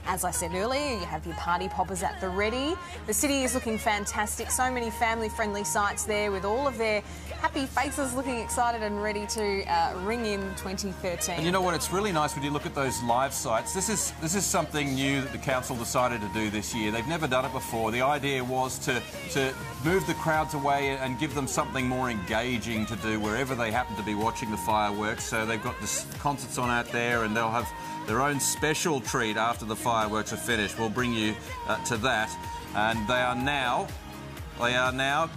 As I said earlier, you have your party poppers at the ready. The city is looking fantastic. So many family-friendly sites there with all of their happy faces looking excited and ready to ring in 2013. And you know what? It's really nice when you look at those live sites. This is something new that the council decided to do this year. They've never done it before. The idea was to move the crowds away and give them something more engaging to do wherever they happen to be watching the fireworks. So they've got the concerts on out there, and they'll have their own special treat after the fireworks are finished. We'll bring you to that. And they are now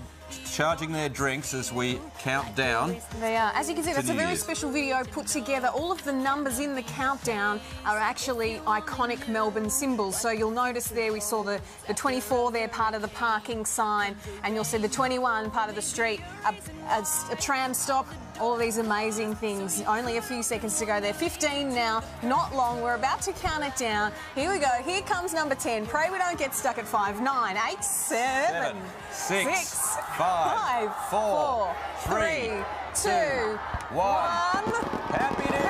charging their drinks as we count down. They are. As you can see, that's a very special video put together. All of the numbers in the countdown are actually iconic Melbourne symbols. So you'll notice there we saw the 24 there, part of the parking sign, and you'll see the 21 part of the street, a tram stop. All of these amazing things. Only a few seconds to go there. 15 now, not long. We're about to count it down. Here we go. Here comes number 10. Pray we don't get stuck at 5, 9, 8, 7, 6, 5, 4, 3, 2, 1. Happy New Year!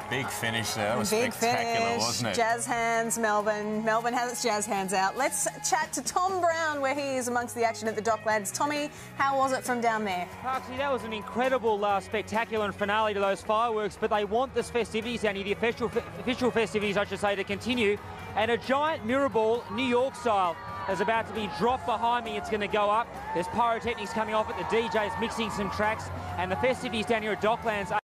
Big finish there. That was Big spectacular, finish. wasn't it? Jazz hands, Melbourne. Melbourne has its jazz hands out. Let's chat to Tom Brown, where he is amongst the action at the Docklands. Tommy, how was it from down there? Parksy, that was an incredible, spectacular finale to those fireworks, but they want this festivities down here, the official festivities, I should say, to continue. And a giant mirror ball, New York style, is about to be dropped behind me. It's going to go up. There's pyrotechnics coming off at the DJs, mixing some tracks, and the festivities down here at Docklands